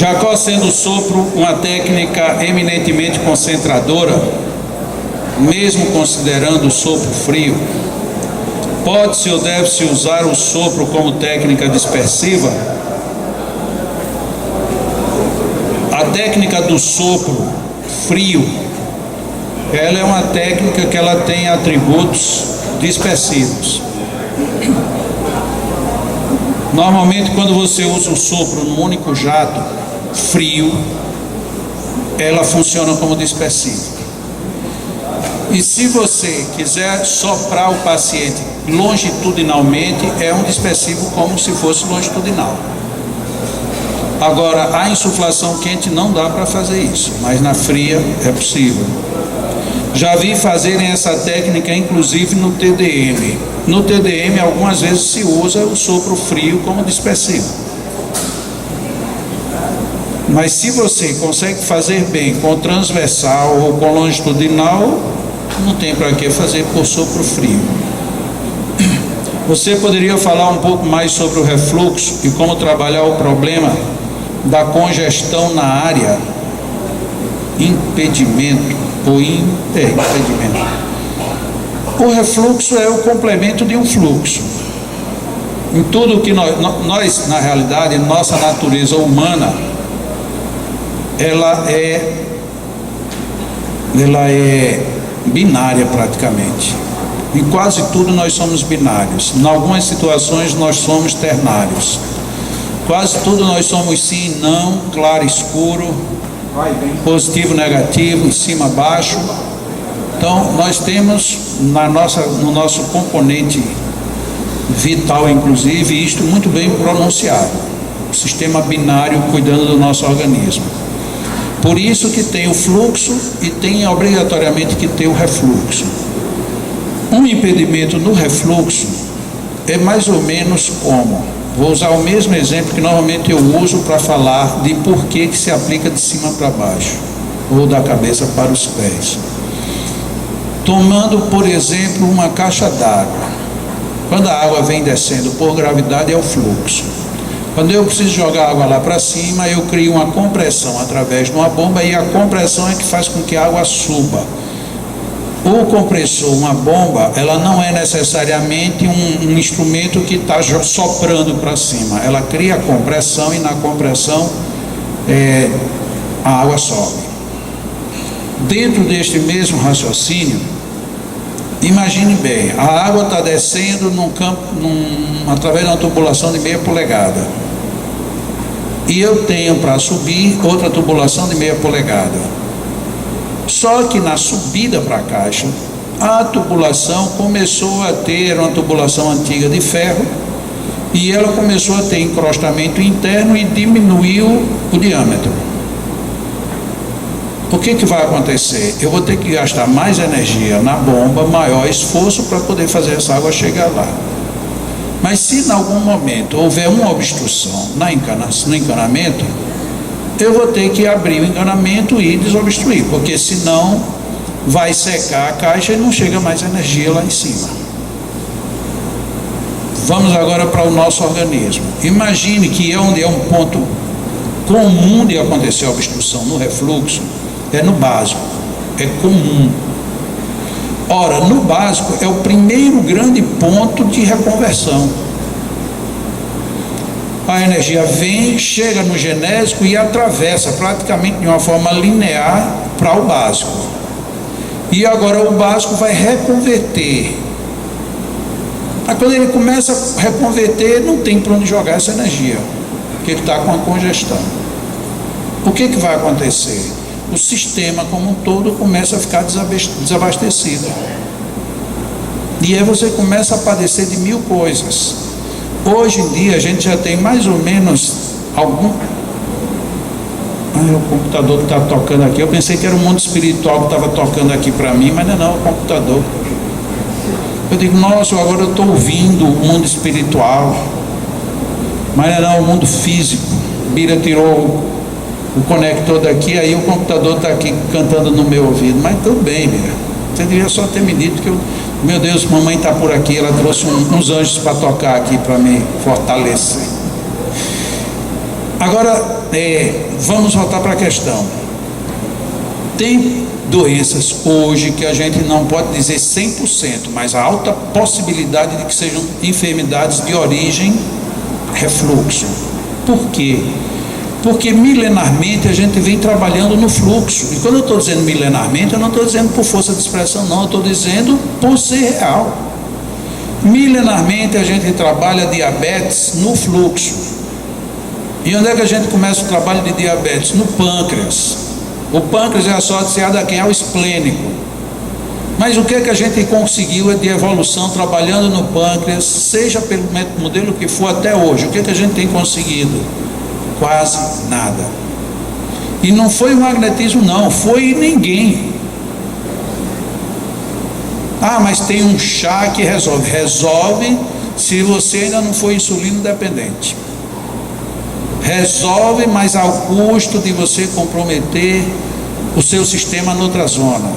Jacó, sendo o sopro uma técnica eminentemente concentradora, mesmo considerando o sopro frio, pode-se ou deve-se usar o sopro como técnica dispersiva? A técnica do sopro frio, ela é uma técnica que ela tem atributos dispersivos. Normalmente, quando você usa o sopro num único jato frio, ela funciona como dispersiva. E se você quiser soprar o paciente longitudinalmente, é um dispersivo como se fosse longitudinal. Agora, a insuflação quente não dá para fazer isso, mas na fria é possível. Já vi fazerem essa técnica inclusive no TDM. No TDM algumas vezes se usa o sopro frio como dispersivo. Mas se você consegue fazer bem com transversal ou com longitudinal, não tem para que fazer por sopro frio. Você poderia falar um pouco mais sobre o refluxo e como trabalhar o problema da congestão na área? Impedimento. Impedimento. O refluxo é o complemento de um fluxo. Em tudo que nós, na realidade, nossa natureza humana, ela é binária praticamente. Em quase tudo nós somos binários. Em algumas situações nós somos ternários. Quase tudo nós somos sim e não, claro e escuro, positivo, negativo, em cima, baixo. Então nós temos no nosso componente vital, inclusive, isto muito bem pronunciado, o sistema binário cuidando do nosso organismo. Por isso que tem o fluxo e tem obrigatoriamente que ter o refluxo. Um impedimento no refluxo é mais ou menos como, vou usar o mesmo exemplo que normalmente eu uso para falar de por que se aplica de cima para baixo, ou da cabeça para os pés. Tomando, por exemplo, uma caixa d'água. Quando a água vem descendo por gravidade é o fluxo. Quando eu preciso jogar água lá para cima, eu crio uma compressão através de uma bomba, e a compressão é que faz com que a água suba. O compressor, uma bomba, ela não é necessariamente um instrumento que está soprando para cima. Ela cria compressão e na compressão a água sobe. Dentro deste mesmo raciocínio, imagine bem, a água está descendo através de uma tubulação de meia polegada. E eu tenho para subir outra tubulação de meia polegada. Só que na subida para a caixa, a tubulação começou a ter uma tubulação antiga de ferro, e ela começou a ter encrostamento interno e diminuiu o diâmetro. O que vai acontecer? Eu vou ter que gastar mais energia na bomba, maior esforço para poder fazer essa água chegar lá. Mas se em algum momento houver uma obstrução no encanamento, eu vou ter que abrir o encanamento e desobstruir, porque senão vai secar a caixa e não chega mais energia lá em cima. Vamos agora para o nosso organismo. Imagine que onde é um ponto comum de acontecer a obstrução no refluxo, é no básico, é comum. Ora, no básico é o primeiro grande ponto de reconversão. A energia vem, chega no genésico e atravessa praticamente de uma forma linear para o básico. E agora o básico vai reconverter. Mas quando ele começa a reconverter, não tem para onde jogar essa energia, porque ele está com a congestão. O que vai acontecer? O sistema como um todo começa a ficar desabastecido. E aí você começa a padecer de mil coisas. Hoje em dia a gente já tem mais ou menos algum... o computador que está tocando aqui, eu pensei que era o mundo espiritual que estava tocando aqui para mim, mas não é o computador. Eu digo, nossa, agora eu estou ouvindo o mundo espiritual, mas não é o mundo físico. Bira tirou o conector daqui, aí o computador está aqui cantando no meu ouvido. Mas tudo bem, Bira, você devia só ter me dito que meu Deus, mamãe está por aqui, ela trouxe uns anjos para tocar aqui para me fortalecer. Agora, vamos voltar para a questão. Tem doenças hoje que a gente não pode dizer 100%, mas há alta possibilidade de que sejam enfermidades de origem refluxo. Por quê? Porque milenarmente a gente vem trabalhando no fluxo. E quando eu estou dizendo milenarmente, eu não estou dizendo por força de expressão, não, eu estou dizendo por ser real. Milenarmente a gente trabalha diabetes no fluxo. E onde é que a gente começa o trabalho de diabetes? No pâncreas. O pâncreas é associado a quem? Ao esplênico. Mas o que é que a gente conseguiu de evolução trabalhando no pâncreas, seja pelo modelo que for até hoje? O que é que a gente tem conseguido? Quase nada. E não foi o magnetismo, não, foi ninguém. Ah, mas tem um chá que resolve. Resolve se você ainda não for insulino dependente. Resolve, mas ao custo de você comprometer o seu sistema noutra zona.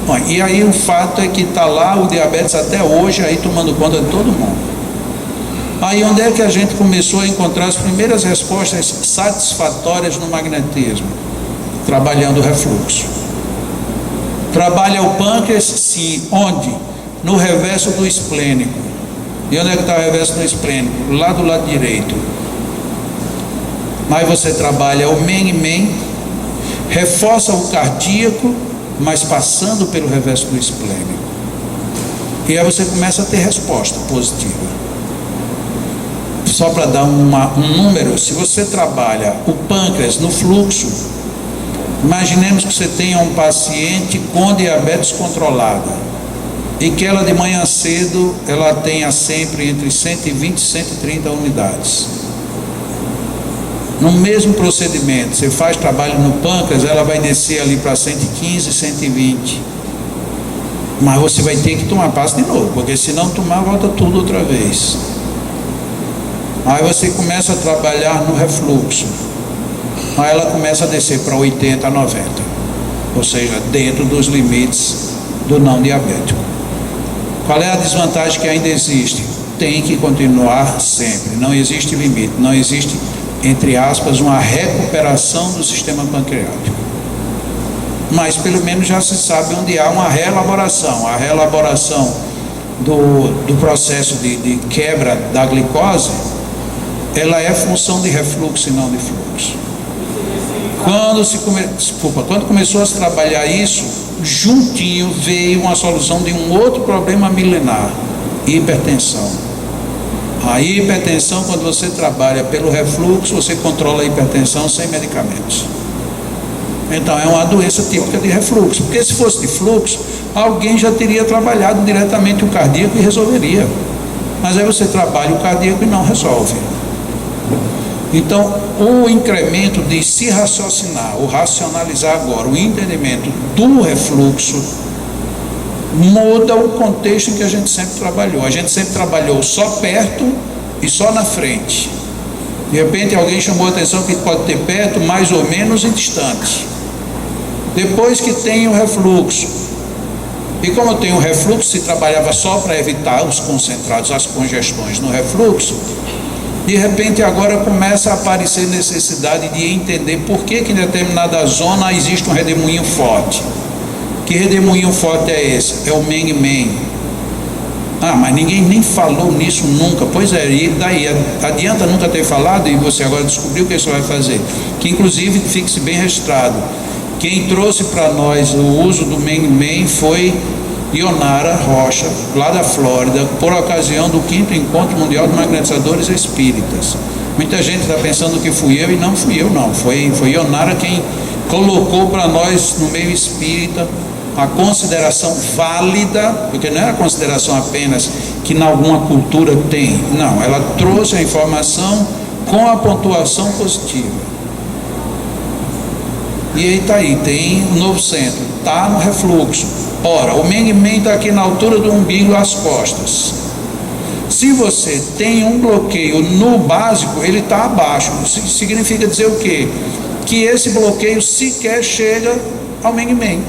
Bom, e aí o fato é que está lá o diabetes até hoje, aí tomando conta de todo mundo. Aí onde é que a gente começou a encontrar as primeiras respostas satisfatórias no magnetismo? Trabalhando o refluxo. Trabalha o pâncreas, sim. Onde? No reverso do esplênico. E onde é que está o reverso do esplênico? Lá do lado direito. Mas você trabalha o men, reforça o cardíaco, mas passando pelo reverso do esplênico. E aí você começa a ter resposta positiva. Só para dar um número, se você trabalha o pâncreas no fluxo, imaginemos que você tenha um paciente com diabetes controlada e que ela de manhã cedo, ela tenha sempre entre 120 e 130 unidades. No mesmo procedimento, você faz trabalho no pâncreas, ela vai descer ali para 115, 120. Mas você vai ter que tomar passo de novo, porque se não tomar, volta tudo outra vez. Aí você começa a trabalhar no refluxo. Aí ela começa a descer para 80, 90. Ou seja, dentro dos limites do não diabético. Qual é a desvantagem que ainda existe? Tem que continuar sempre. Não existe limite. Não existe, entre aspas, uma recuperação do sistema pancreático. Mas pelo menos já se sabe onde há uma reelaboração. A reelaboração do processo de quebra da glicose, ela é função de refluxo e não de fluxo. Quando começou a se trabalhar isso, juntinho veio uma solução de um outro problema milenar: hipertensão. A hipertensão, quando você trabalha pelo refluxo, você controla a hipertensão sem medicamentos. Então é uma doença típica de refluxo, porque se fosse de fluxo, alguém já teria trabalhado diretamente o cardíaco e resolveria. Mas aí você trabalha o cardíaco e não resolve. Então, o incremento de se raciocinar, ou racionalizar agora, o entendimento do refluxo, muda o contexto em que a gente sempre trabalhou. A gente sempre trabalhou só perto e só na frente. De repente alguém chamou a atenção que pode ter perto, mais ou menos, e distante. Depois que tem o refluxo, e como tem o refluxo, se trabalhava só para evitar os concentrados, as congestões no refluxo. De repente agora começa a aparecer necessidade de entender por que em determinada zona existe um redemoinho forte. Que redemoinho forte é esse? É o men. Ah, mas ninguém nem falou nisso nunca. Pois é, e daí? Adianta nunca ter falado e você agora descobriu o que você vai fazer? Que inclusive, fique-se bem registrado, quem trouxe para nós o uso do men foi Ionara Rocha, lá da Flórida, por ocasião do 5º Encontro Mundial de Magnetizadores Espíritas. Muita gente está pensando que fui eu, e não fui eu não, foi Ionara quem colocou para nós no meio espírita a consideração válida, porque não é a consideração apenas que em alguma cultura tem, não, ela trouxe a informação com a pontuação positiva. E aí está aí, tem um novo centro, está no refluxo. Ora, o men está aqui na altura do umbigo, às costas. Se você tem um bloqueio no básico, ele está abaixo. Significa dizer o quê? Que esse bloqueio sequer chega ao men.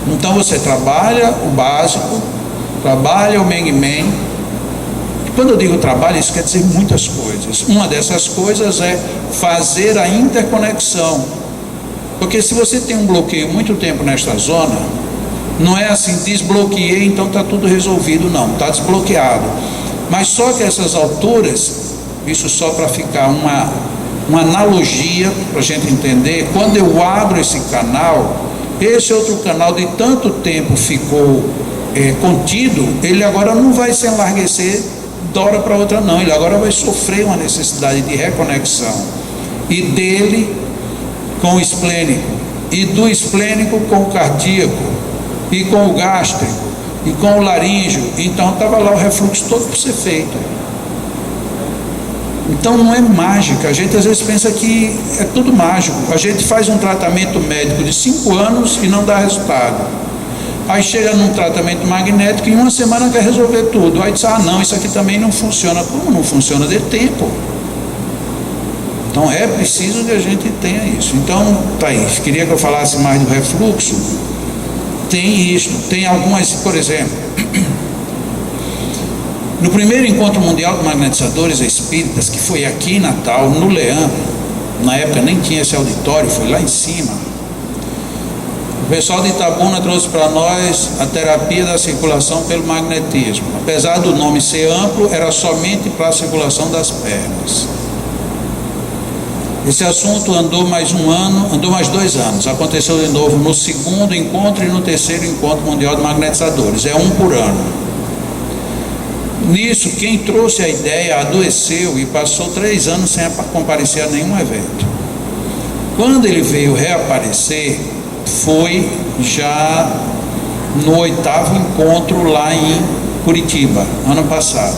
Então você trabalha o básico, trabalha o men, Quando eu digo trabalho, isso quer dizer muitas coisas. Uma dessas coisas é fazer a interconexão. Porque se você tem um bloqueio muito tempo nesta zona, não é assim, desbloqueei, então está tudo resolvido, não, está desbloqueado. Mas só que essas alturas, isso só para ficar uma analogia, para a gente entender, quando eu abro esse canal, esse outro canal de tanto tempo ficou contido, ele agora não vai se enlarguecer de hora para outra não, ele agora vai sofrer uma necessidade de reconexão, e dele com o esplênico, e do esplênico com o cardíaco, e com o gástrico, e com o laríngeo. Então estava lá o refluxo todo para ser feito. Então não é mágica, a gente às vezes pensa que é tudo mágico. A gente faz um tratamento médico de 5 anos e não dá resultado. Aí chega num tratamento magnético e em uma semana quer resolver tudo. Aí diz, não, isso aqui também não funciona. Como não funciona? De tempo. Então é preciso que a gente tenha isso. Então, tá aí, queria que eu falasse mais do refluxo. Tem isso, tem algumas, por exemplo, no primeiro encontro mundial de magnetizadores espíritas, que foi aqui em Natal, no Leão, na época nem tinha esse auditório, foi lá em cima, o pessoal de Itabuna trouxe para nós a terapia da circulação pelo magnetismo. Apesar do nome ser amplo, era somente para a circulação das pernas. Esse assunto andou mais 2 anos, aconteceu de novo no segundo encontro e no terceiro encontro mundial de magnetizadores, é um por ano. Nisso, quem trouxe a ideia adoeceu e passou 3 anos sem comparecer a nenhum evento. Quando ele veio reaparecer, foi já no 8º encontro lá em Curitiba, ano passado.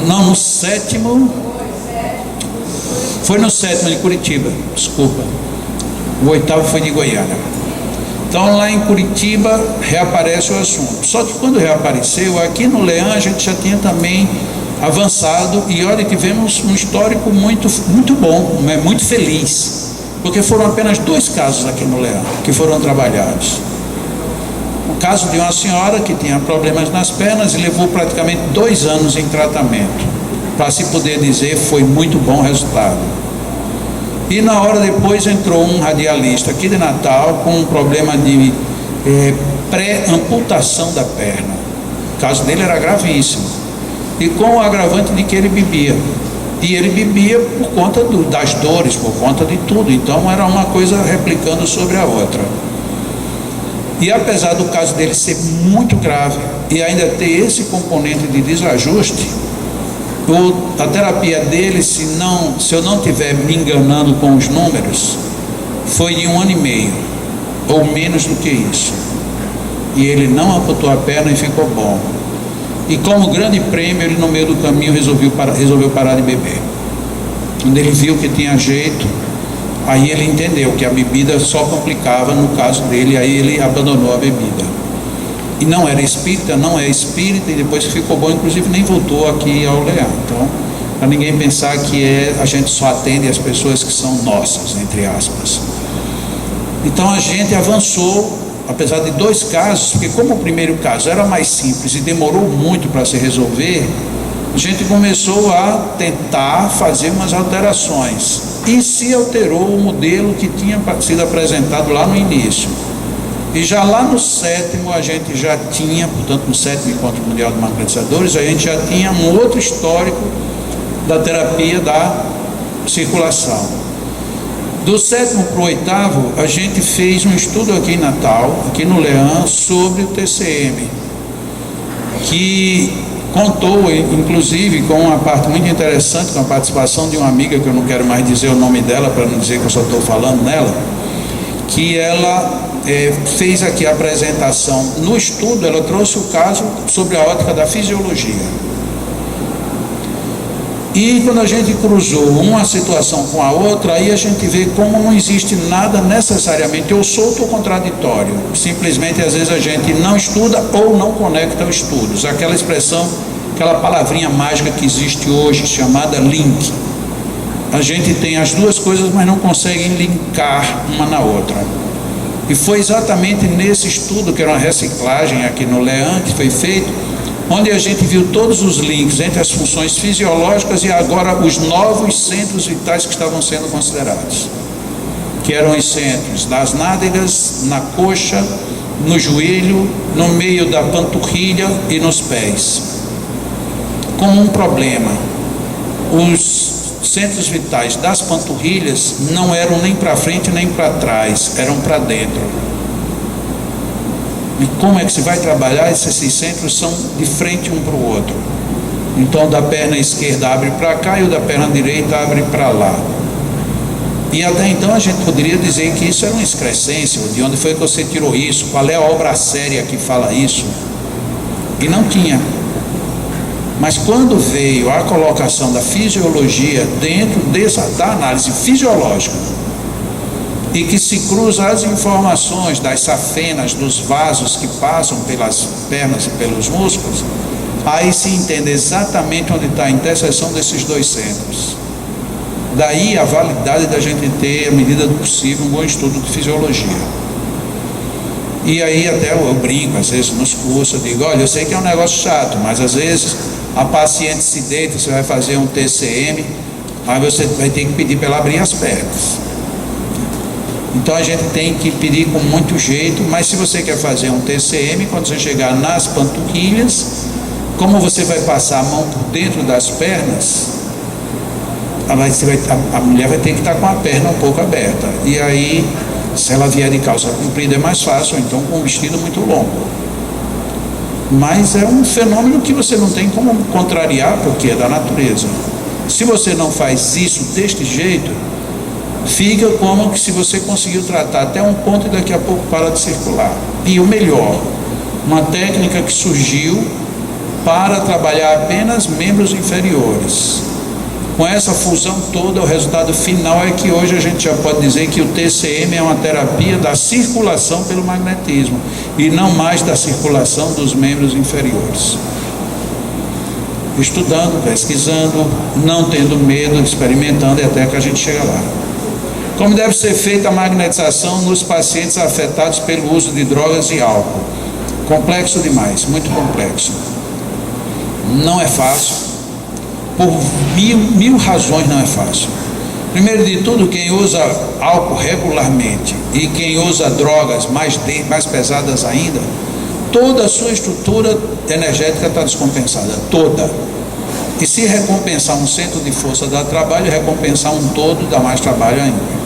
Não, no 7º. Foi no 7º de Curitiba, desculpa. O 8º foi de Goiânia. Então lá em Curitiba reaparece o assunto. Só que quando reapareceu, aqui no Leão a gente já tinha também avançado, e olha, tivemos um histórico muito bom, muito feliz, porque foram apenas 2 casos aqui no Leão que foram trabalhados. O caso de uma senhora que tinha problemas nas pernas e levou praticamente 2 anos em tratamento, para se poder dizer foi muito bom resultado. E na hora depois entrou um radialista aqui de Natal com um problema de pré-amputação da perna. O caso dele era gravíssimo, e com o agravante de que ele bebia, e ele bebia por conta das dores, por conta de tudo. Então era uma coisa replicando sobre a outra. E apesar do caso dele ser muito grave e ainda ter esse componente de desajuste, a terapia dele, se eu não estiver me enganando com os números, foi de 1 ano e meio, ou menos do que isso. E ele não amputou a perna e ficou bom. E como grande prêmio, ele no meio do caminho resolveu parar de beber. Quando ele viu que tinha jeito, aí ele entendeu que a bebida só complicava no caso dele, aí ele abandonou a bebida. E não era espírita, não é espírita, e depois que ficou bom, inclusive nem voltou aqui ao Leão. Então, para ninguém pensar que a gente só atende as pessoas que são nossas, entre aspas. Então a gente avançou, apesar de 2 casos, porque como o primeiro caso era mais simples e demorou muito para se resolver, a gente começou a tentar fazer umas alterações, e se alterou o modelo que tinha sido apresentado lá no início. E já lá no 7º a gente já tinha, portanto no 7º Encontro Mundial de Magnetizadores, a gente já tinha um outro histórico da terapia da circulação. Do 7º para o 8º, a gente fez um estudo aqui em Natal, aqui no Leão, sobre o TCM, que contou inclusive com uma parte muito interessante, com a participação de uma amiga, que eu não quero mais dizer o nome dela, para não dizer que eu só estou falando nela, que ela fez aqui a apresentação. No estudo ela trouxe o caso sobre a ótica da fisiologia, e quando a gente cruzou uma situação com a outra, aí a gente vê como não existe nada necessariamente ou solto ou contraditório. Simplesmente às vezes a gente não estuda ou não conecta os estudos, aquela expressão, aquela palavrinha mágica que existe hoje chamada link. A gente tem as 2 coisas, mas não conseguem linkar uma na outra. E foi exatamente nesse estudo, que era uma reciclagem aqui no Leão, que foi feito, onde a gente viu todos os links entre as funções fisiológicas e agora os novos centros vitais que estavam sendo considerados, que eram os centros das nádegas, na coxa, no joelho, no meio da panturrilha e nos pés. Com um problema: os centros vitais das panturrilhas não eram nem para frente nem para trás, eram para dentro. E como é que se vai trabalhar? Esses centros são de frente um para o outro. Então, o da perna esquerda abre para cá e o da perna direita abre para lá. E até então a gente poderia dizer que isso era uma excrescência. De onde foi que você tirou isso? Qual é a obra séria que fala isso? E não tinha. Mas quando veio a colocação da fisiologia dentro da análise fisiológica, e que se cruza as informações das safenas, dos vasos que passam pelas pernas e pelos músculos, aí se entende exatamente onde está a interseção desses dois centros. Daí a validade da gente ter, à medida do possível, um bom estudo de fisiologia. E aí até eu brinco, às vezes nos cursos, eu digo: olha, eu sei que é um negócio chato, mas às vezes a paciente se deita, você vai fazer um TCM, aí você vai ter que pedir para ela abrir as pernas. Então a gente tem que pedir com muito jeito, mas se você quer fazer um TCM, quando você chegar nas panturrilhas, como você vai passar a mão por dentro das pernas, a mulher vai ter que estar com a perna um pouco aberta. E aí, se ela vier de calça comprida é mais fácil, ou então com um vestido muito longo. Mas é um fenômeno que você não tem como contrariar, porque é da natureza. Se você não faz isso deste jeito, fica como que se você conseguiu tratar até um ponto e daqui a pouco para de circular. E o melhor, uma técnica que surgiu para trabalhar apenas membros inferiores. Com essa fusão toda, o resultado final é que hoje a gente já pode dizer que o TCM é uma terapia da circulação pelo magnetismo e não mais da circulação dos membros inferiores. Estudando, pesquisando, não tendo medo, experimentando, e até que a gente chega lá. Como deve ser feita a magnetização nos pacientes afetados pelo uso de drogas e álcool? Complexo demais, muito complexo. Não é fácil, por mil razões não é fácil. Primeiro de tudo, quem usa álcool regularmente e quem usa drogas mais pesadas ainda, toda a sua estrutura energética está descompensada, toda. E se recompensar um centro de força dá trabalho, recompensar um todo dá mais trabalho ainda.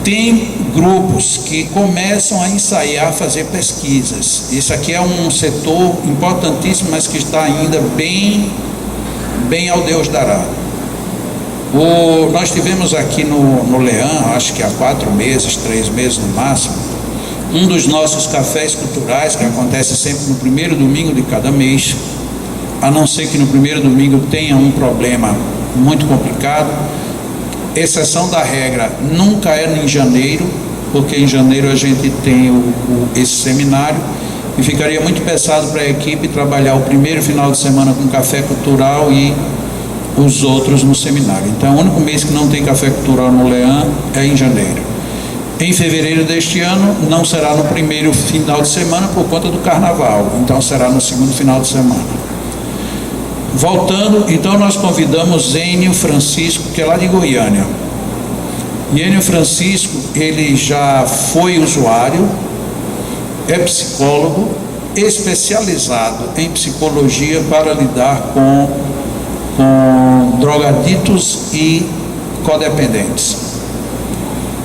Tem grupos que começam a ensaiar, a fazer pesquisas. Isso aqui é um setor importantíssimo, mas que está ainda bem ao Deus dará. Nós tivemos aqui no Leão, acho que há 4 meses, 3 meses no máximo, um dos nossos cafés culturais, que acontece sempre no primeiro domingo de cada mês, a não ser que no primeiro domingo tenha um problema muito complicado. Exceção da regra, nunca é em janeiro, porque em janeiro a gente tem esse seminário, e ficaria muito pesado para a equipe trabalhar o primeiro final de semana com café cultural e os outros no seminário. Então, o único mês que não tem café cultural no Leão é em janeiro. Em fevereiro deste ano, não será no primeiro final de semana por conta do carnaval, então será no segundo final de semana. Voltando, então nós convidamos Enio Francisco, que é lá de Goiânia. E Enio Francisco, ele já foi usuário, é psicólogo, especializado em psicologia para lidar com drogaditos e codependentes.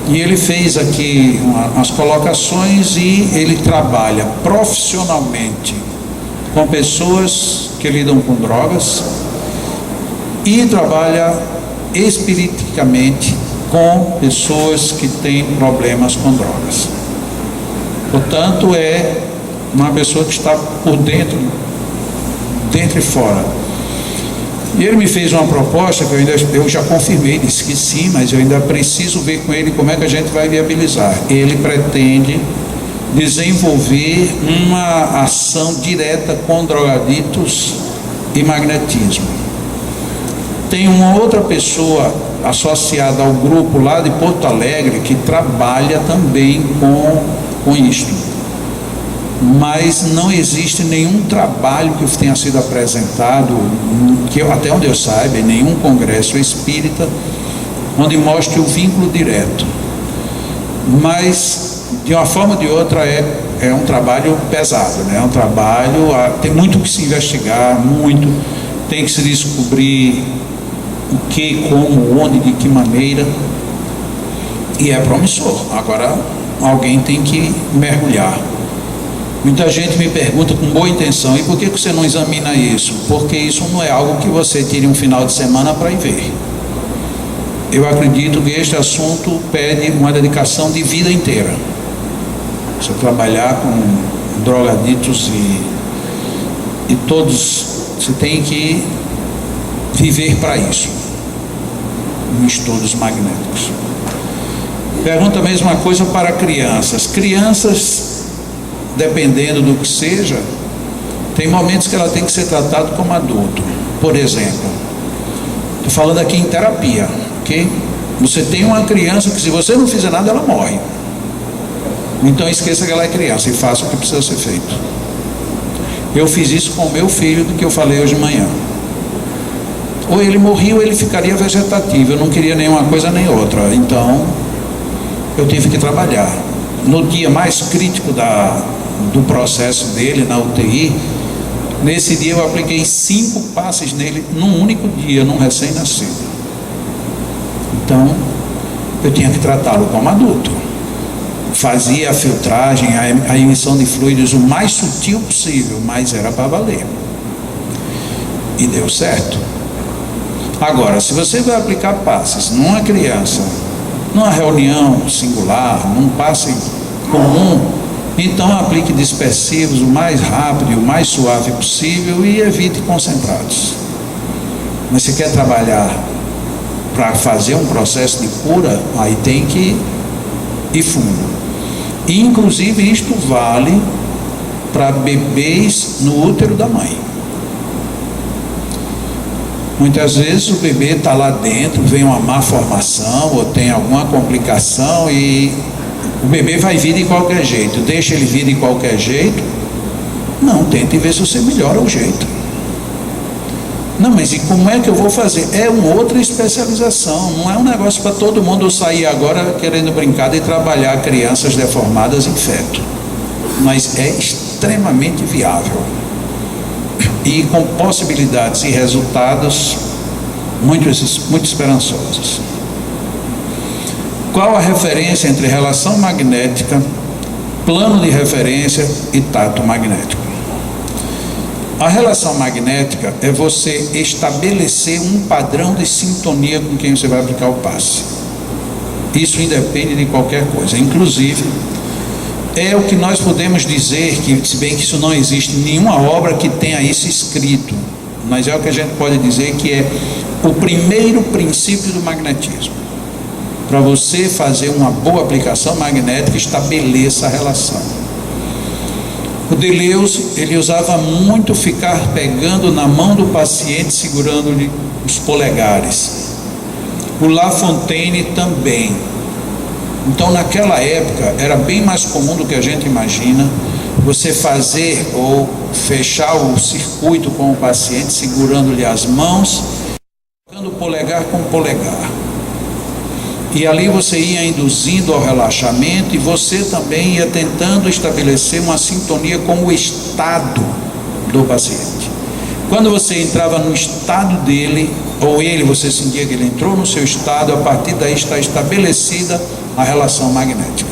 E ele fez aqui umas colocações e ele trabalha profissionalmente com pessoas que lidam com drogas e trabalha espiriticamente com pessoas que têm problemas com drogas. Portanto, é uma pessoa que está por dentro e fora. E ele me fez uma proposta que eu já confirmei, disse que sim, mas eu ainda preciso ver com ele como é que a gente vai viabilizar. Ele pretende desenvolver uma ação direta com drogaditos e magnetismo. Tem uma outra pessoa associada ao grupo lá de Porto Alegre que trabalha também com isto. mas não existe nenhum trabalho que tenha sido apresentado, que até onde eu saiba, em nenhum congresso espírita, onde mostre o vínculo direto. Mas, de uma forma ou de outra, é um trabalho pesado, né? É um trabalho, tem muito que se investigar, muito, tem que se descobrir o que, como, onde, de que maneira, e é promissor. Agora, alguém tem que mergulhar. Muita gente me pergunta com boa intenção: e por que você não examina isso? Porque isso não é algo que você tire um final de semana para ir ver. Eu acredito que este assunto pede uma dedicação de vida inteira. Você trabalhar com drogaditos e todos, você tem que viver para isso, em estudos magnéticos. Pergunta a mesma coisa para crianças. Crianças, dependendo do que seja, tem momentos que ela tem que ser tratada como adulto. Por exemplo, estou falando aqui em terapia, ok? Você tem uma criança que, se você não fizer nada, ela morre. Então esqueça que ela é criança e faça o que precisa ser feito. Eu fiz isso com o meu filho, do que eu falei hoje de manhã. Ou ele morria ou ele ficaria vegetativo. Eu não queria nenhuma coisa nem outra. Então eu tive que trabalhar. No dia mais crítico do processo dele na UTI, nesse dia eu apliquei 5 passes nele num único dia, num recém-nascido. Então eu tinha que tratá-lo como adulto. Fazia a filtragem, a emissão de fluidos o mais sutil possível, mas era para valer. E deu certo. Agora, se você vai aplicar passes numa criança, numa reunião singular, num passe comum, então aplique dispersivos o mais rápido e o mais suave possível e evite concentrados. Mas se quer trabalhar para fazer um processo de cura, aí tem que ir fundo. E inclusive isto vale para bebês no útero da mãe. Muitas vezes o bebê está lá dentro, vem uma má formação ou tem alguma complicação e o bebê vai vir de qualquer jeito. Deixa ele vir de qualquer jeito? Não, tente ver se você melhora o jeito. Não, mas e como é que eu vou fazer? É uma outra especialização, não é um negócio para todo mundo sair agora querendo brincar e trabalhar crianças deformadas em feto. Mas é extremamente viável. E com possibilidades e resultados muito esperançosos. Qual a referência entre relação magnética, plano de referência e tato magnético? A relação magnética é você estabelecer um padrão de sintonia com quem você vai aplicar o passe. Isso independe de qualquer coisa, inclusive é o que nós podemos dizer, que se bem que isso não existe nenhuma obra que tenha isso escrito, mas é o que a gente pode dizer que é o primeiro princípio do magnetismo. Para você fazer uma boa aplicação magnética, estabeleça a relação. O Deleuze, ele usava muito ficar pegando na mão do paciente, segurando-lhe os polegares. O La Fontaine também. Então, naquela época, era bem mais comum do que a gente imagina, você fazer ou fechar o circuito com o paciente, segurando-lhe as mãos, tocando o polegar com o polegar. E ali você ia induzindo ao relaxamento e você também ia tentando estabelecer uma sintonia com o estado do paciente. Quando você entrava no estado dele, ou você sentia que ele entrou no seu estado, a partir daí está estabelecida a relação magnética.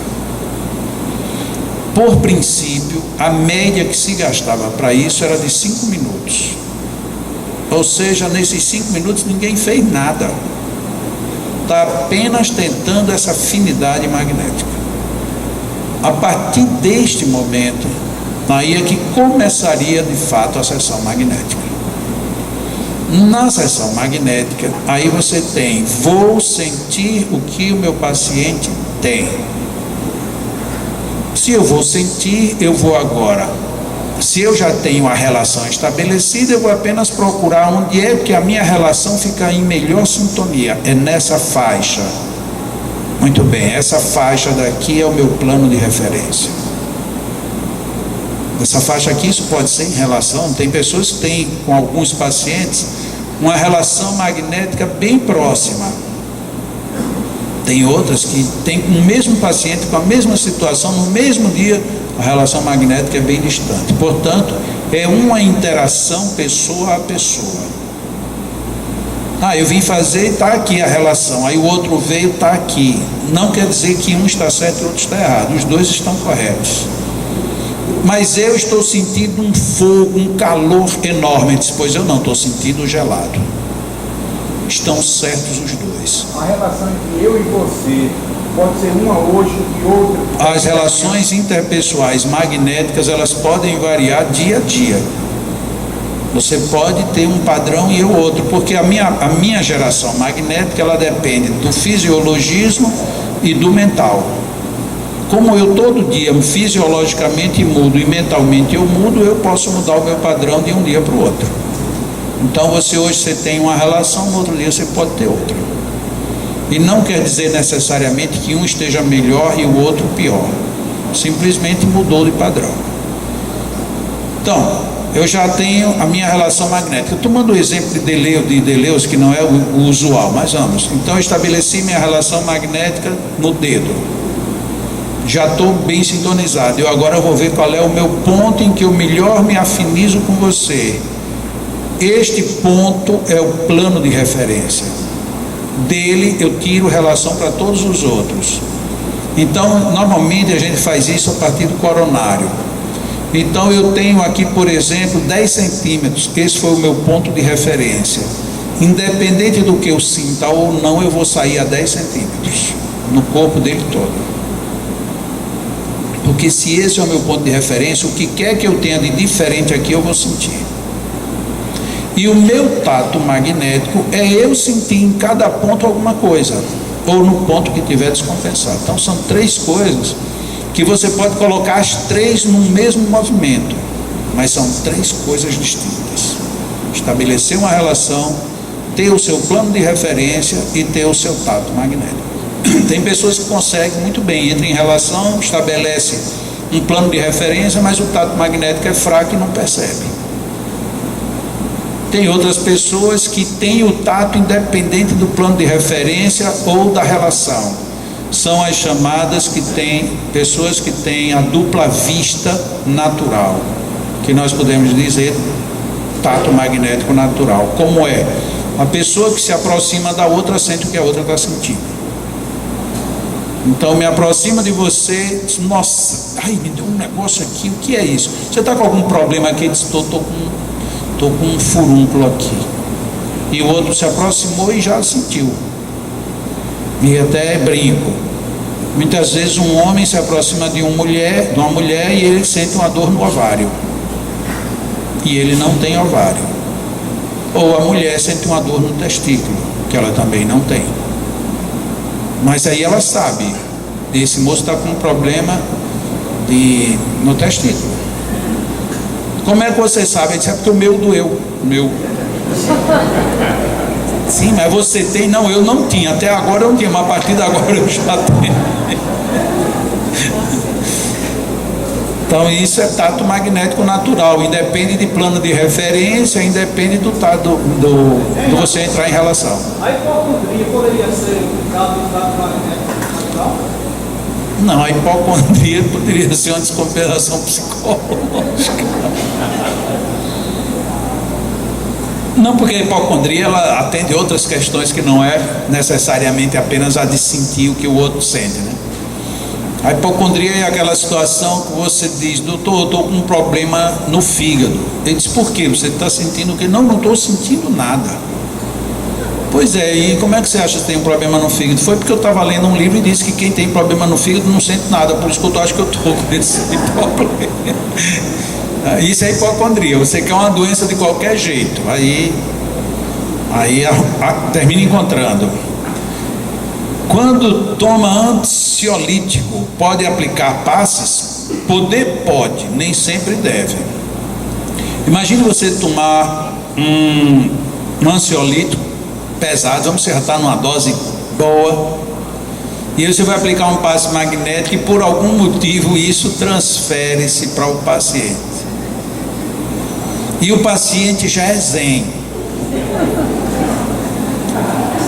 Por princípio, a média que se gastava para isso era de 5 minutos. Ou seja, nesses 5 minutos ninguém fez nada. Está apenas tentando essa afinidade magnética. A partir deste momento, aí é que começaria de fato a sessão magnética. Na sessão magnética, aí você tem: vou sentir o que o meu paciente tem. Se eu vou sentir, eu vou agora. Se eu já tenho a relação estabelecida, eu vou apenas procurar onde é que a minha relação fica em melhor sintonia. É nessa faixa. Muito bem, essa faixa daqui é o meu plano de referência. Essa faixa aqui, isso pode ser em relação, tem pessoas que têm, com alguns pacientes, uma relação magnética bem próxima. Tem outras que têm com o mesmo paciente, com a mesma situação, no mesmo dia, a relação magnética é bem distante. Portanto, é uma interação pessoa a pessoa. Eu vim fazer e está aqui a relação, aí o outro veio, está aqui. Não quer dizer que um está certo e o outro está errado, os dois estão corretos. Mas eu estou sentindo um fogo, um calor enorme. Ele disse, pois eu não estou sentindo gelado. Estão certos os dois. A relação entre eu e você pode ser uma hoje e outra. As relações interpessoais magnéticas, elas podem variar dia a dia. Você pode ter um padrão e eu outro, porque a minha geração magnética, ela depende do fisiologismo e do mental. Como eu todo dia fisiologicamente mudo e mentalmente eu mudo, eu posso mudar o meu padrão de um dia para o outro. Então hoje você tem uma relação, no outro dia você pode ter outra. E não quer dizer necessariamente que um esteja melhor e o outro pior. Simplesmente mudou de padrão. Então, eu já tenho a minha relação magnética. Eu tomando o exemplo de Deleuze, que não é o usual, mas vamos. Então eu estabeleci minha relação magnética no dedo. Já estou bem sintonizado. Eu vou ver qual é o meu ponto em que eu melhor me afinizo com você. Este ponto é o plano de referência. Dele eu tiro relação para todos os outros. Então, normalmente a gente faz isso a partir do coronário. Então eu tenho aqui, por exemplo, 10 centímetros. Esse foi o meu ponto de referência. Independente do que eu sinta ou não, eu vou sair a 10 centímetros no corpo dele todo. Porque se esse é o meu ponto de referência, o que quer que eu tenha de diferente aqui, eu vou sentir. E o meu tato magnético é eu sentir em cada ponto alguma coisa, ou no ponto que tiver descompensado. Então são 3 coisas que você pode colocar as 3 no mesmo movimento, mas são 3 coisas distintas. Estabelecer uma relação, ter o seu plano de referência e ter o seu tato magnético. Tem pessoas que conseguem muito bem, entram em relação, estabelece um plano de referência, mas o tato magnético é fraco e não percebe. Tem outras pessoas que têm o tato independente do plano de referência ou da relação. São as chamadas pessoas que têm a dupla vista natural, que nós podemos dizer tato magnético natural. Como é? A pessoa que se aproxima da outra sente o que a outra está sentindo. Então me aproxima de você, diz, nossa, me deu um negócio aqui, o que é isso? Você está com algum problema aqui? Diz, estou com um furúnculo aqui. E o outro se aproximou e já sentiu. E até brinco. Muitas vezes um homem se aproxima de uma mulher e ele sente uma dor no ovário. E ele não tem ovário. Ou a mulher sente uma dor no testículo, que ela também não tem. Mas aí ela sabe, esse moço está com um problema no testículo. Como é que você sabe? Ele disse, é porque o meu doeu. O meu. Sim, mas você tem? Não, eu não tinha. Até agora eu não tinha, mas a partir de agora eu já tenho. Então isso é tato magnético natural. Independe de plano de referência, independe do tato do você entrar em relação. A hipocondria poderia ser um tato magnético natural? Não, a hipocondria poderia ser uma descompensação psicológica. Não, porque a hipocondria ela atende outras questões que não é necessariamente apenas a de sentir o que o outro sente, né? A hipocondria é aquela situação que você diz, doutor, eu estou com um problema no fígado. Ele diz, por quê? Você está sentindo o quê? Não estou sentindo nada. Pois é, e como é que você acha que tem um problema no fígado? Foi porque eu estava lendo um livro e disse que quem tem problema no fígado não sente nada, por isso que eu acho que eu estou com esse problema. Isso é hipocondria, você quer uma doença de qualquer jeito, aí termina encontrando. Quando toma ansiolítico, pode aplicar passes? Pode, nem sempre deve. Imagine você tomar um ansiolítico pesado, vamos acertar numa dose boa, E você vai aplicar um passe magnético e por algum motivo isso transfere-se para o paciente. E o paciente já é zen.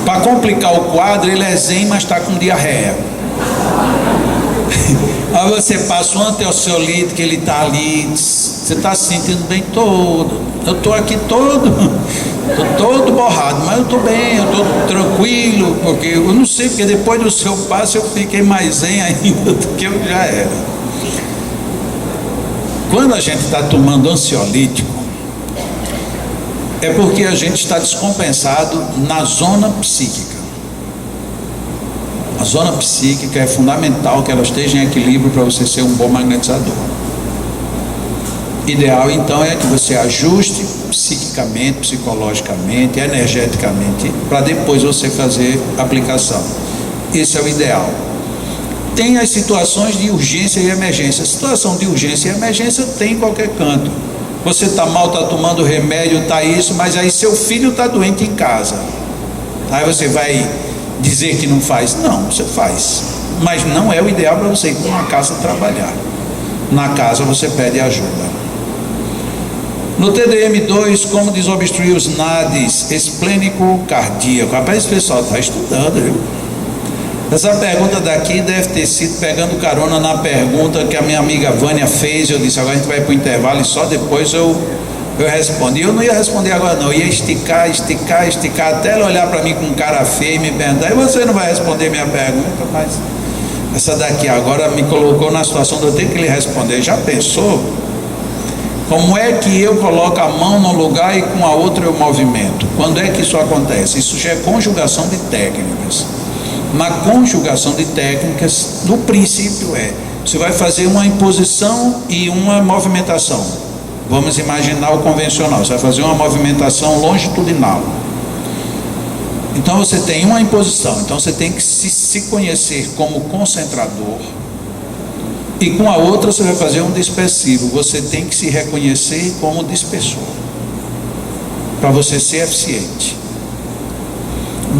Para complicar o quadro, ele é zen, mas está com diarreia. Aí você passa um antiansiolítico, ele está ali, você está se sentindo bem todo. Eu estou aqui todo borrado, mas eu estou bem, eu estou tranquilo, porque eu não sei, porque depois do seu passo eu fiquei mais zen ainda do que eu já era. Quando a gente está tomando ansiolítico, é porque a gente está descompensado na zona psíquica. A zona psíquica é fundamental que ela esteja em equilíbrio para você ser um bom magnetizador. Ideal então é que você ajuste psiquicamente, psicologicamente, energeticamente, para depois você fazer a aplicação. Esse é o ideal. Tem as situações de urgência e emergência. A situação de urgência e emergência tem em qualquer canto. Você está mal, está tomando remédio, está isso, mas aí seu filho está doente em casa. Aí você vai dizer que não faz? Não, você faz. Mas não é o ideal para você ir para uma casa trabalhar. Na casa você pede ajuda. No TDM2, como desobstruir os NADs esplênico-cardíaco? Rapaz, esse pessoal está estudando, viu? Essa pergunta daqui deve ter sido pegando carona na pergunta que a minha amiga Vânia fez. Eu disse, agora a gente vai para o intervalo e só depois eu respondo. E eu não ia responder agora não, eu ia esticar, até ela olhar para mim com cara feia e me perguntar, e você não vai responder minha pergunta? Mas essa daqui agora me colocou na situação de eu ter que lhe responder. Já pensou? Como é que eu coloco a mão no lugar e com a outra eu movimento? Quando é que isso acontece? Isso já é conjugação de técnicas. Na conjugação de técnicas, no princípio você vai fazer uma imposição e uma movimentação. Vamos imaginar o convencional, você vai fazer uma movimentação longitudinal. Então você tem uma imposição, então você tem que se conhecer como concentrador, e com a outra você vai fazer um dispersivo, você tem que se reconhecer como dispersor, para você ser eficiente.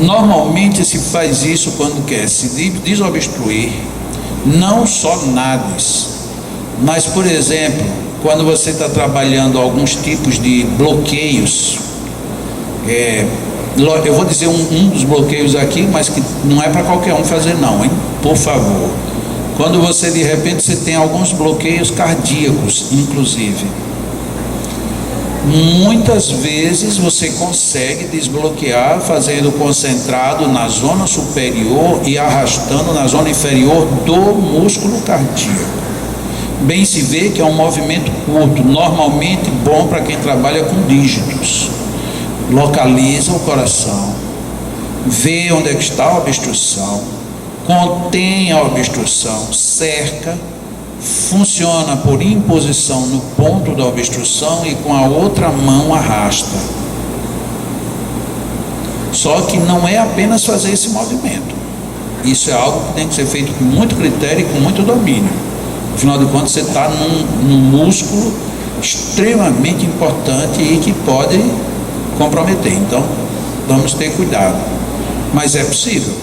Normalmente se faz isso quando quer se desobstruir, não só NADs, mas por exemplo, quando você está trabalhando alguns tipos de bloqueios, eu vou dizer um dos bloqueios aqui, mas que não é para qualquer um fazer não, hein? Por favor. Quando você de repente você tem alguns bloqueios cardíacos, inclusive, muitas vezes você consegue desbloquear fazendo concentrado na zona superior e arrastando na zona inferior do músculo cardíaco. Bem se vê que é um movimento curto, normalmente bom para quem trabalha com dígitos. Localiza o coração, vê onde é que está a obstrução, contém a obstrução, cerca, funciona por imposição no ponto da obstrução e com a outra mão arrasta. Só que não é apenas fazer esse movimento. Isso é algo que tem que ser feito com muito critério e com muito domínio. Afinal de contas, você está num músculo extremamente importante e que pode comprometer. Então, vamos ter cuidado. Mas é possível.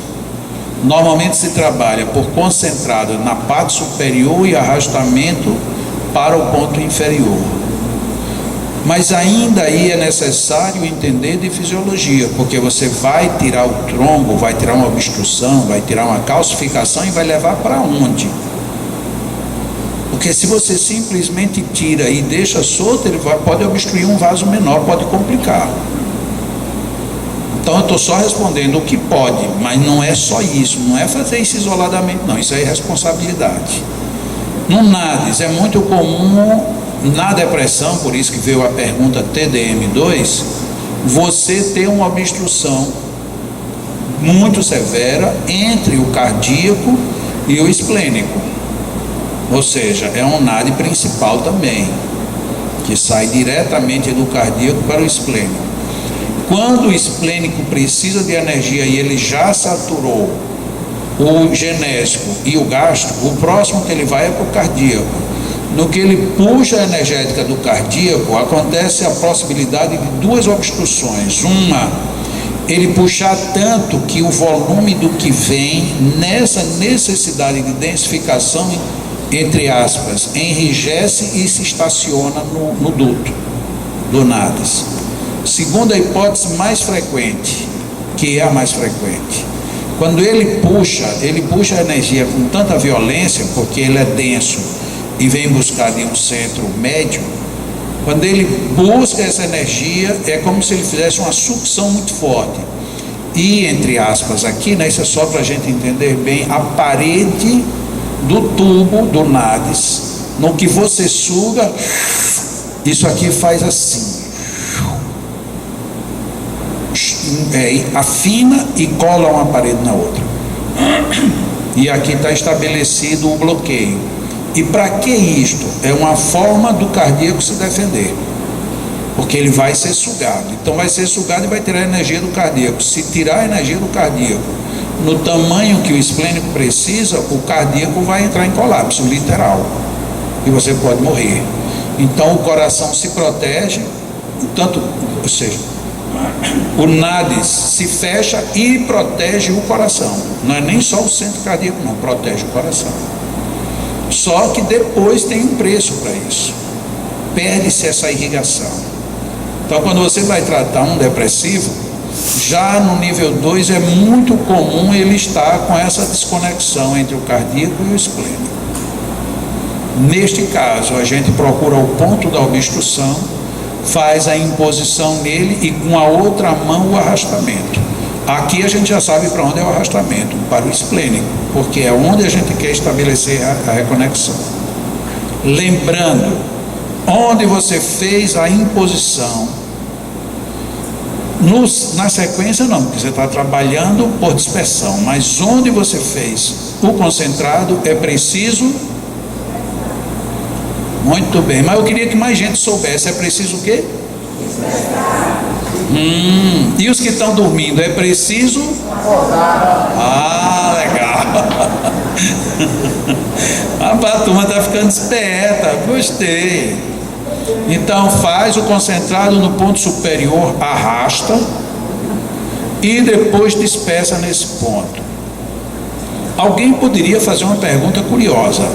Normalmente se trabalha por concentrado na parte superior e arrastamento para o ponto inferior. Mas ainda aí é necessário entender de fisiologia, porque você vai tirar o trombo, vai tirar uma obstrução, vai tirar uma calcificação e vai levar para onde? Porque se você simplesmente tira e deixa solto, ele pode obstruir um vaso menor, pode complicar. Então eu estou só respondendo o que pode, mas não é só isso, não é fazer isso isoladamente, não, isso é irresponsabilidade. No NADs é muito comum, na depressão, por isso que veio a pergunta TDM2, você ter uma obstrução muito severa entre o cardíaco e o esplênico, ou seja, é um NAD principal também, que sai diretamente do cardíaco para o esplênico. Quando o esplênico precisa de energia e ele já saturou o genésico e o gástrico, o próximo que ele vai é para o cardíaco. No que ele puxa a energética do cardíaco, acontece a possibilidade de duas obstruções. Uma ele puxar tanto que o volume do que vem, nessa necessidade de densificação, entre aspas, enrijece e se estaciona no duto do NADES. Segunda hipótese mais frequente, que é a mais frequente, quando ele puxa a energia com tanta violência, porque ele é denso e vem buscar de um centro médio. Quando ele busca essa energia, é como se ele fizesse uma sucção muito forte. E, entre aspas, aqui, né, isso é só para a gente entender bem, a parede do tubo do NADES, no que você suga, isso aqui faz assim. Afina e cola uma parede na outra. E aqui está estabelecido o bloqueio. E para que isto? É uma forma do cardíaco se defender, porque ele vai ser sugado. Então vai ser sugado e vai tirar a energia do cardíaco. Se tirar a energia do cardíaco no tamanho que o esplênico precisa, o cardíaco vai entrar em colapso literal e você pode morrer. Então o coração se protege, tanto, ou seja, o NADES se fecha e protege o coração. Não é nem só o centro cardíaco, não, protege o coração. Só que depois tem um preço para isso. Perde-se essa irrigação. Então, quando você vai tratar um depressivo, já no nível 2 é muito comum ele estar com essa desconexão entre o cardíaco e o esplênico. Neste caso, a gente procura o ponto da obstrução, faz a imposição nele e com a outra mão o arrastamento. Aqui a gente já sabe para onde é o arrastamento, para o esplênico, porque é onde a gente quer estabelecer a reconexão. Lembrando, onde você fez a imposição, na sequência não, porque você está trabalhando por dispersão, mas onde você fez o concentrado é preciso. Muito bem, mas eu queria que mais gente soubesse, é preciso o quê? E os que estão dormindo, é preciso? Ah, legal. A turma está ficando esperta, gostei. Então faz o concentrado no ponto superior, arrasta e depois dispersa nesse ponto. Alguém poderia fazer uma pergunta curiosa: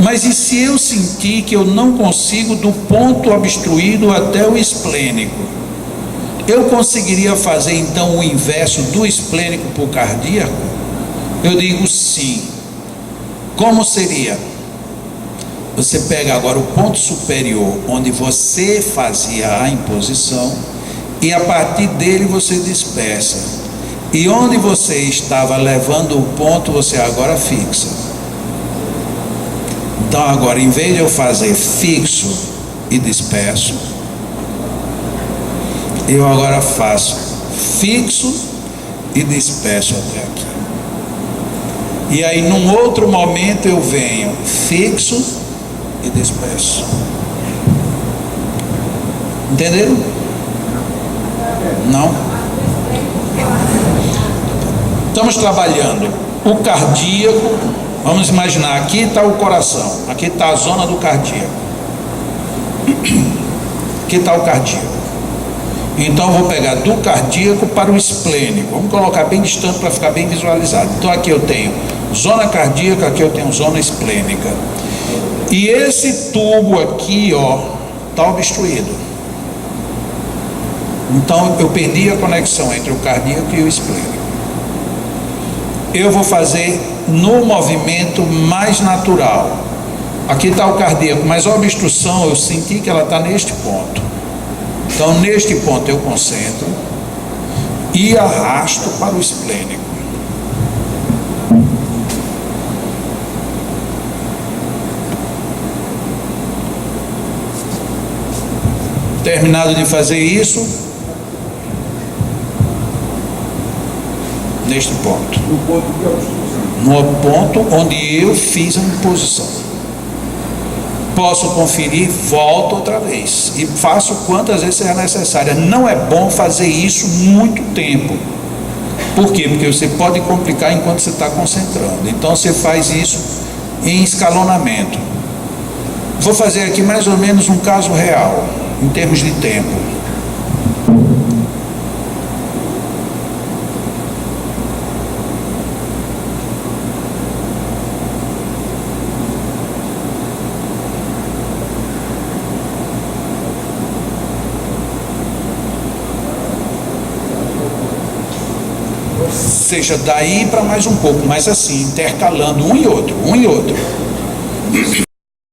mas e se eu sentir que eu não consigo do ponto obstruído até o esplênico? Eu conseguiria fazer então o inverso do esplênico para o cardíaco? Eu digo sim. Como seria? Você pega agora o ponto superior, onde você fazia a imposição, e a partir dele você dispersa. E onde você estava levando o ponto, você agora fixa. Então agora, em vez de eu fazer fixo e disperso, eu agora faço fixo e disperso até aqui. E aí num outro momento eu venho fixo e disperso. Entenderam? Não? Estamos trabalhando o cardíaco. Vamos imaginar, aqui está o coração, aqui está a zona do cardíaco, aqui está o cardíaco. Então eu vou pegar do cardíaco para o esplênico, vamos colocar bem distante para ficar bem visualizado. Então aqui eu tenho zona cardíaca, aqui eu tenho zona esplênica. E esse tubo aqui, ó, está obstruído. Então eu perdi a conexão entre o cardíaco e o esplênico. Eu vou fazer no movimento mais natural. Aqui está o cardíaco, mas a obstrução eu senti que ela está neste ponto. Então neste ponto eu concentro e arrasto para o esplênico. Terminado de fazer isso, neste ponto, No ponto de obstrução. no ponto onde eu fiz a imposição, posso conferir, volto outra vez e faço quantas vezes será necessária. Não é bom fazer isso muito tempo. Por quê? Porque você pode complicar enquanto você está concentrando. Então você faz isso em escalonamento. Vou fazer aqui mais ou menos um caso real em termos de tempo. seja daí para mais um pouco, mas assim, intercalando um e outro, um e outro.